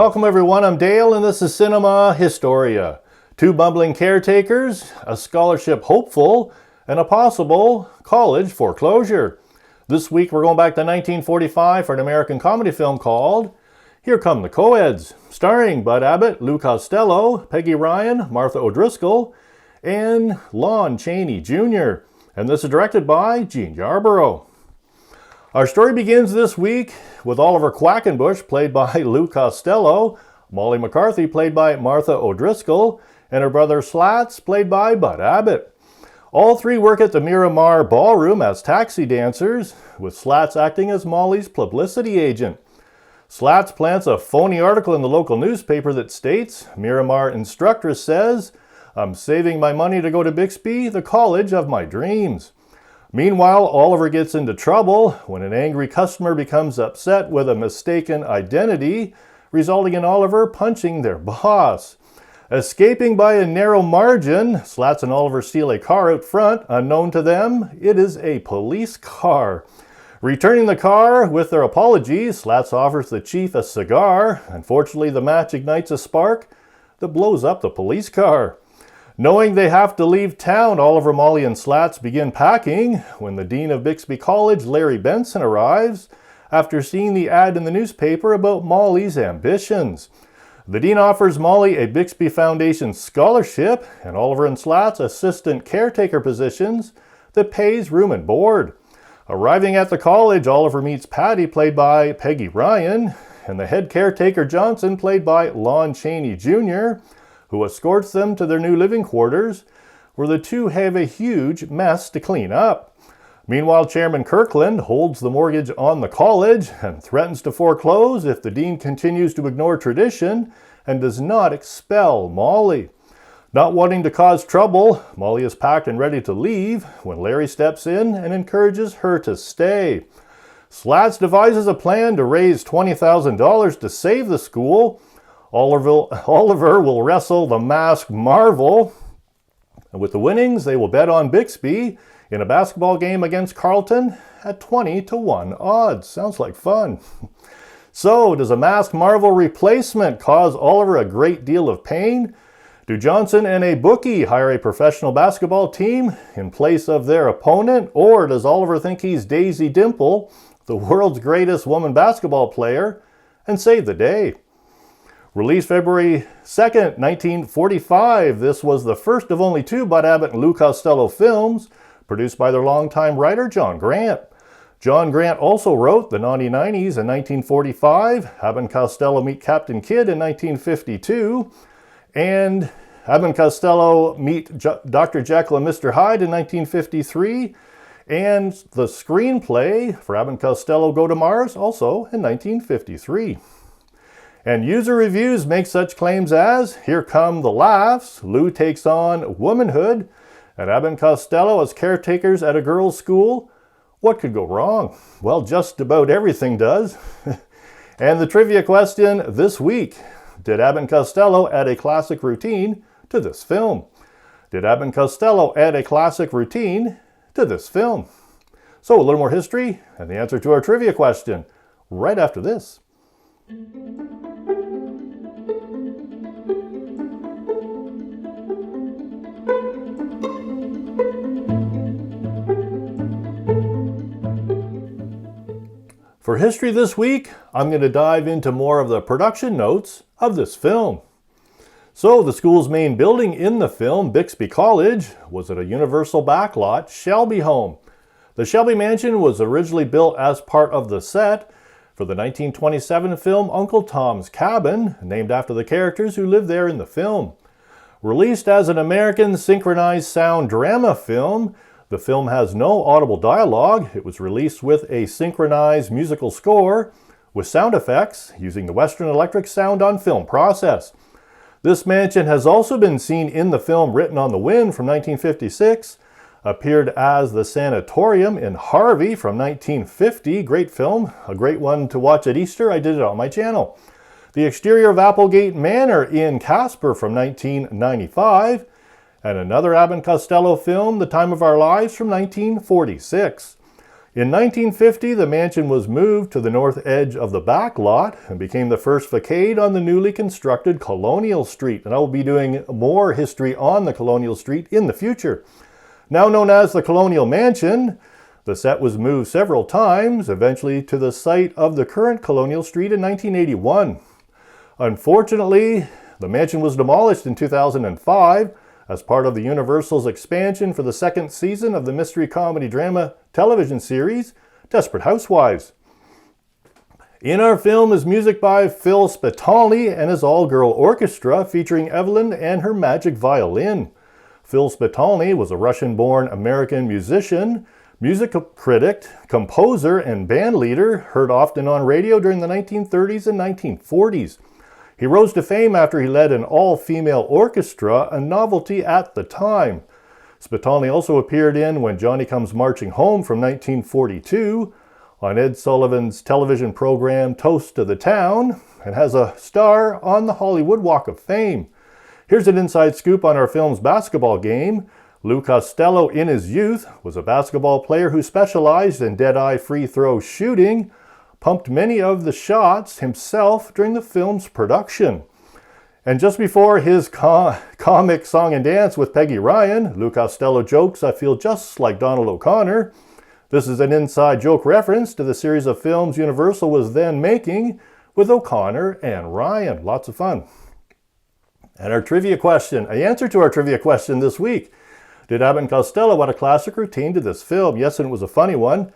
Welcome everyone, I'm Dale and this is Cinema Historia. Two bumbling caretakers, a scholarship hopeful, and a possible college foreclosure. This week we're going back to 1945 for an American comedy film called Here Come the Co-Eds, starring Bud Abbott, Lou Costello, Peggy Ryan, Martha O'Driscoll, and Lon Chaney Jr. And this is directed by Gene Yarborough. Our story begins this week with Oliver Quackenbush, played by Lou Costello, Molly McCarthy, played by Martha O'Driscoll, and her brother Slats, played by Bud Abbott. All three work at the Miramar Ballroom as taxi dancers, with Slats acting as Molly's publicity agent. Slats plants a phony article in the local newspaper that states, Miramar instructress says, I'm saving my money to go to Bixby, the college of my dreams. Meanwhile, Oliver gets into trouble when an angry customer becomes upset with a mistaken identity, resulting in Oliver punching their boss. Escaping by a narrow margin, Slats and Oliver steal a car out front. Unknown to them, it is a police car. Returning the car with their apologies, Slats offers the chief a cigar. Unfortunately, the match ignites a spark that blows up the police car. Knowing they have to leave town, Oliver, Molly, and Slats begin packing when the dean of Bixby College, Larry Benson, arrives after seeing the ad in the newspaper about Molly's ambitions. The dean offers Molly a Bixby Foundation scholarship and Oliver and Slats assistant caretaker positions that pays room and board. Arriving at the college, Oliver meets Patty, played by Peggy Ryan, and the head caretaker Johnson, played by Lon Chaney Jr., who escorts them to their new living quarters, where the two have a huge mess to clean up. Meanwhile, Chairman Kirkland holds the mortgage on the college and threatens to foreclose if the dean continues to ignore tradition and does not expel Molly. Not wanting to cause trouble, Molly is packed and ready to leave when Larry steps in and encourages her to stay. Slats devises a plan to raise $20,000 to save the school. Oliver will wrestle the masked Marvel, and with the winnings, they will bet on Bixby in a basketball game against Carleton at 20-1 odds. Sounds like fun. So, does a masked Marvel replacement cause Oliver a great deal of pain? Do Johnson and a bookie hire a professional basketball team in place of their opponent? Or does Oliver think he's Daisy Dimple, the world's greatest woman basketball player, and save the day? Released February 2nd, 1945, this was the first of only two Bud Abbott and Lou Costello films, produced by their longtime writer, John Grant. John Grant also wrote The Naughty 90s in 1945, Abbott and Costello Meet Captain Kidd in 1952, and Abbott and Costello Meet Dr. Jekyll and Mr. Hyde in 1953, and the screenplay for Abbott and Costello Go to Mars, also in 1953. And user reviews make such claims as, Here Come the Laughs, Lou takes on womanhood, and Abbott and Costello as caretakers at a girls' school. What could go wrong? Well, just about everything does. And the trivia question this week, did Abbott and Costello add a classic routine to this film? Did Abbott and Costello add a classic routine to this film? So a little more history and the answer to our trivia question right after this. For history this week, I'm going to dive into more of the production notes of this film. So, the school's main building in the film, Bixby College, was at a Universal backlot Shelby home. The Shelby Mansion was originally built as part of the set for the 1927 film Uncle Tom's Cabin, named after the characters who lived there in the film. Released as an American synchronized sound drama film, the film has no audible dialogue. It was released with a synchronized musical score with sound effects using the Western Electric sound on film process. This mansion has also been seen in the film Written on the Wind from 1956, appeared as the sanatorium in Harvey from 1950. Great film, a great one to watch at Easter. I did it on my channel. The exterior of Applegate Manor in Casper from 1995. And another Abbott and Costello film, The Time of Our Lives from 1946. In 1950, the mansion was moved to the north edge of the back lot and became the first facade on the newly constructed Colonial Street. And I will be doing more history on the Colonial Street in the future. Now known as the Colonial Mansion, the set was moved several times, eventually to the site of the current Colonial Street in 1981. Unfortunately, the mansion was demolished in 2005 as part of the Universal's expansion for the second season of the mystery comedy drama television series, Desperate Housewives. In our film is music by Phil Spitalny and his all-girl orchestra featuring Evelyn and her magic violin. Phil Spitalny was a Russian-born American musician, music critic, composer, and band leader, heard often on radio during the 1930s and 1940s. He rose to fame after he led an all-female orchestra, a novelty at the time. Spitalny also appeared in When Johnny Comes Marching Home from 1942, on Ed Sullivan's television program Toast to the Town, and has a star on the Hollywood Walk of Fame. Here's an inside scoop on our film's basketball game. Lou Costello, in his youth, was a basketball player who specialized in dead-eye free throw shooting, pumped many of the shots himself during the film's production. And just before his comic Song and Dance with Peggy Ryan, Lou Costello jokes, "I feel just like Donald O'Connor." This is an inside joke reference to the series of films Universal was then making with O'Connor and Ryan. Lots of fun. And our trivia question, an answer to our trivia question this week. Did Abbott Costello add a classic routine to this film? Yes, and it was a funny one.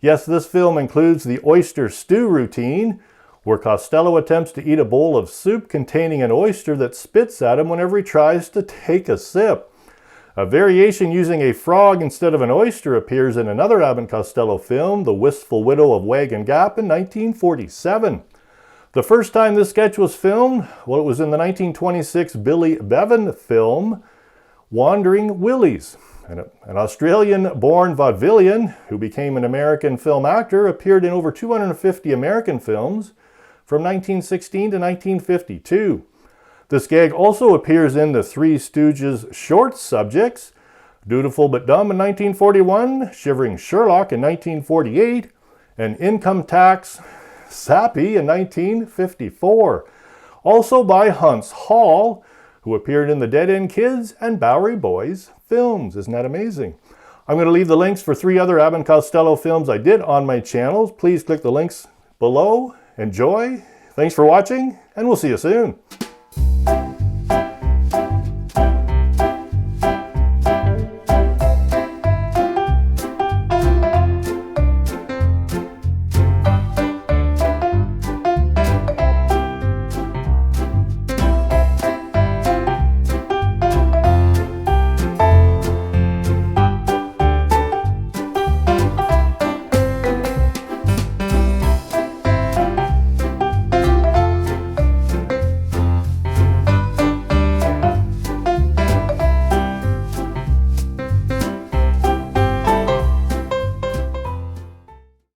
Yes, this film includes the oyster stew routine, where Costello attempts to eat a bowl of soup containing an oyster that spits at him whenever he tries to take a sip. A variation using a frog instead of an oyster appears in another Abbott Costello film, The Wistful Widow of Wagon Gap, in 1947. The first time this sketch was filmed, well, it was in the 1926 Billy Bevan film, Wandering Willies. An Australian-born vaudevillian who became an American film actor appeared in over 250 American films from 1916 to 1952. This gag also appears in The Three Stooges' short subjects, Dutiful But Dumb in 1941, Shivering Sherlock in 1948, and Income Tax Sappy in 1954. Also by Hunts Hall, who appeared in the Dead End Kids and Bowery Boys films. Isn't that amazing? I'm going to leave the links for 3 other Abbott Costello films I did on my channel. Please click the links below. Enjoy. Thanks for watching, and we'll see you soon.